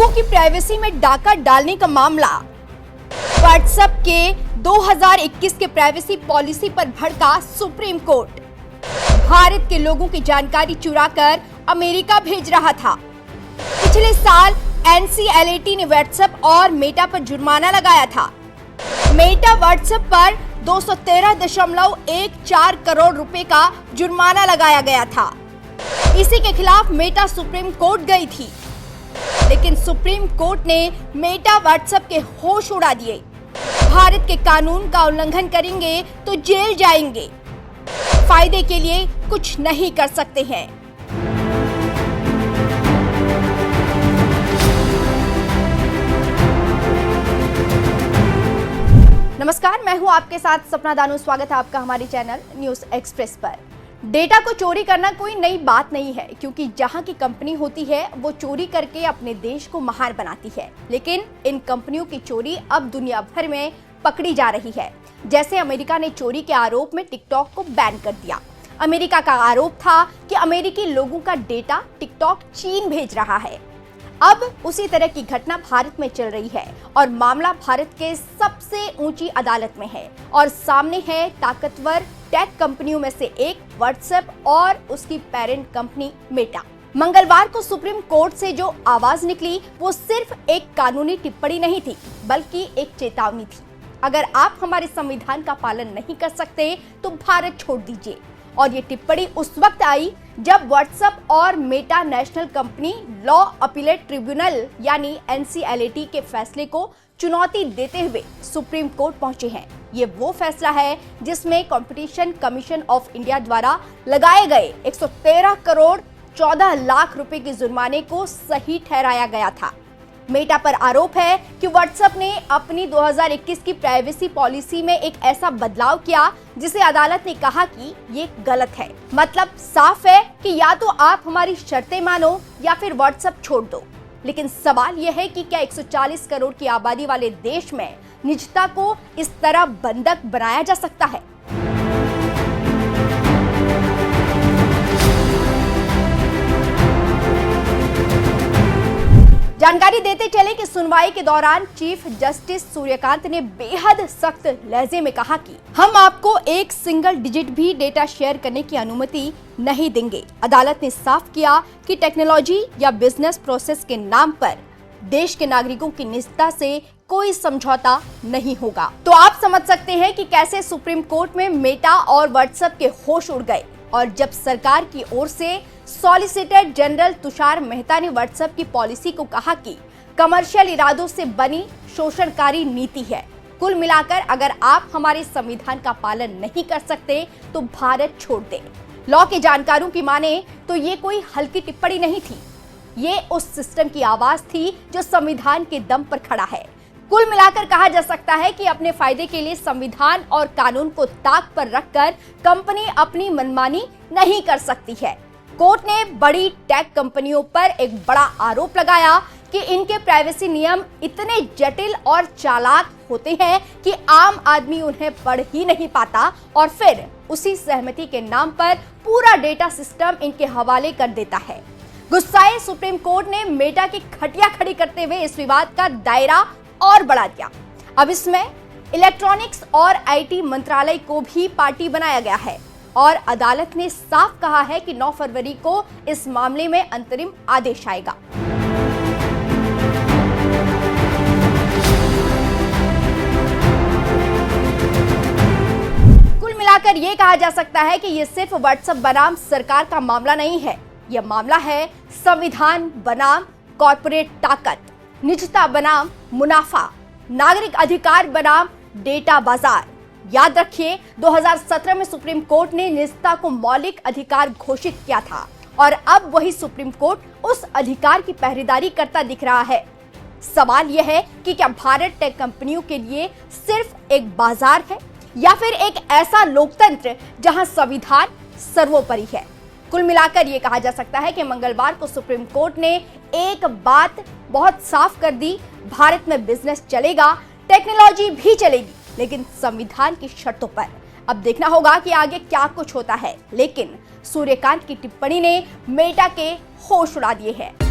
लोगों की प्राइवेसी में डाका डालने का मामला। व्हाट्सएप के 2021 के प्राइवेसी पॉलिसी पर भड़का सुप्रीम कोर्ट। भारत के लोगों की जानकारी चुराकर अमेरिका भेज रहा था। पिछले साल एनसीएलटी ने व्हाट्सएप और मेटा पर जुर्माना लगाया था। मेटा व्हाट्सएप पर 213.14 करोड़ रुपए का जुर्माना लगाया गया था। इसी के खिलाफ मेटा सुप्रीम कोर्ट गई थी, लेकिन सुप्रीम कोर्ट ने मेटा व्हाट्सएप के होश उड़ा दिए। भारत के कानून का उल्लंघन करेंगे तो जेल जाएंगे, फायदे के लिए कुछ नहीं कर सकते हैं। नमस्कार, मैं हूं आपके साथ सपना दानू। स्वागत है आपका हमारे चैनल न्यूज एक्सप्रेस पर। डेटा को चोरी करना कोई नई बात नहीं है, क्योंकि जहां की कंपनी होती है वो चोरी करके अपने देश को महान बनाती है। लेकिन इन कंपनियों की चोरी अब दुनिया भर में पकड़ी जा रही है। जैसे अमेरिका ने चोरी के आरोप में टिकटॉक को बैन कर दिया। अमेरिका का आरोप था कि अमेरिकी लोगों का डेटा टिकटॉक चीन भेज रहा है। अब उसी तरह की घटना भारत में चल रही है और मामला भारत के सबसे ऊंची अदालत में है और सामने है ताकतवर टेक कंपनियों में से एक व्हाट्सएप और उसकी पेरेंट कंपनी मेटा। मंगलवार को सुप्रीम कोर्ट से जो आवाज निकली वो सिर्फ एक कानूनी टिप्पणी नहीं थी, बल्कि एक चेतावनी थी। अगर आप हमारे संविधान का पालन नहीं कर सकते तो भारत छोड़ दीजिए। और ये टिप्पणी उस वक्त आई जब व्हाट्सएप और Meta national company law appellate tribunal यानी एनसीएलटी के फैसले को चुनौती देते हुए सुप्रीम कोर्ट पहुंचे हैं। ये वो फैसला है जिसमें कंपटीशन कमीशन ऑफ इंडिया द्वारा लगाए गए 113 करोड़ 14 लाख रुपए के जुर्माने को सही ठहराया गया था। मेटा पर आरोप है कि व्हाट्सएप ने अपनी 2021 की प्राइवेसी पॉलिसी में एक ऐसा बदलाव किया जिसे अदालत ने कहा कि ये गलत है। मतलब साफ है कि या तो आप हमारी शर्तें मानो या फिर व्हाट्सएप छोड़ दो। लेकिन सवाल यह है कि क्या 140 करोड़ की आबादी वाले देश में निजता को इस तरह बंधक बनाया जा सकता है? जानकारी देते चले कि सुनवाई के दौरान चीफ जस्टिस सूर्यकांत ने बेहद सख्त लहजे में कहा कि हम आपको एक सिंगल डिजिट भी डेटा शेयर करने की अनुमति नहीं देंगे। अदालत ने साफ किया कि टेक्नोलॉजी या बिजनेस प्रोसेस के नाम पर देश के नागरिकों की निजता से कोई समझौता नहीं होगा। तो आप समझ सकते हैं कि कैसे सुप्रीम कोर्ट में मेटा और व्हाट्सएप के होश उड़ गए। और जब सरकार की ओर से सॉलिसिटर जनरल तुषार मेहता ने व्हाट्सएप की पॉलिसी को कहा कि कमर्शियल इरादों से बनी शोषणकारी नीति है। कुल मिलाकर अगर आप हमारे संविधान का पालन नहीं कर सकते तो भारत छोड़ दें। लॉ के जानकारों की माने तो ये कोई हल्की टिप्पणी नहीं थी, ये उस सिस्टम की आवाज थी जो संविधान के दम पर खड़ा है। कुल मिलाकर कहा जा सकता है कि अपने फायदे के लिए संविधान और कानून को ताक पर रखकर कंपनी अपनी मनमानी नहीं कर सकती है। कोर्ट ने बड़ी टेक कंपनियों पर एक बड़ा आरोप लगाया कि इनके प्राइवेसी नियम इतने जटिल और चालाक होते हैं कि आम आदमी उन्हें पढ़ ही नहीं पाता और फिर उसी सहमति के नाम पर पूरा डेटा सिस्टम इनके हवाले कर देता है। गुस्साए सुप्रीम कोर्ट ने मेटा की खटिया खड़ी करते हुए इस विवाद का दायरा और बढ़ा दिया। अब इसमें इलेक्ट्रॉनिक्स और आईटी मंत्रालय को भी पार्टी बनाया गया है और अदालत ने साफ कहा है कि 9 फरवरी को इस मामले में अंतरिम आदेश आएगा। कुल मिलाकर यह कहा जा सकता है कि यह सिर्फ व्हाट्सएप बनाम सरकार का मामला नहीं है, यह मामला है संविधान बनाम कॉर्पोरेट ताकत, निजता बनाम मुनाफा, नागरिक अधिकार बनाम डेटा बाजार। याद रखिए 2017 में सुप्रीम कोर्ट ने निजता को मौलिक अधिकार घोषित किया था और अब वही सुप्रीम कोर्ट उस अधिकार की पहरेदारी करता दिख रहा है। सवाल यह है कि क्या भारत टेक कंपनियों के लिए सिर्फ एक बाजार है या फिर एक ऐसा लोकतंत्र जहां संविधान सर्वोपरि है? कुल मिलाकर ये कहा जा सकता है कि मंगलवार को सुप्रीम कोर्ट ने एक बात बहुत साफ कर दी, भारत में बिजनेस चलेगा, टेक्नोलॉजी भी चलेगी, लेकिन संविधान की शर्तों पर। अब देखना होगा कि आगे क्या कुछ होता है, लेकिन सूर्यकांत की टिप्पणी ने मेटा के होश उड़ा दिए हैं।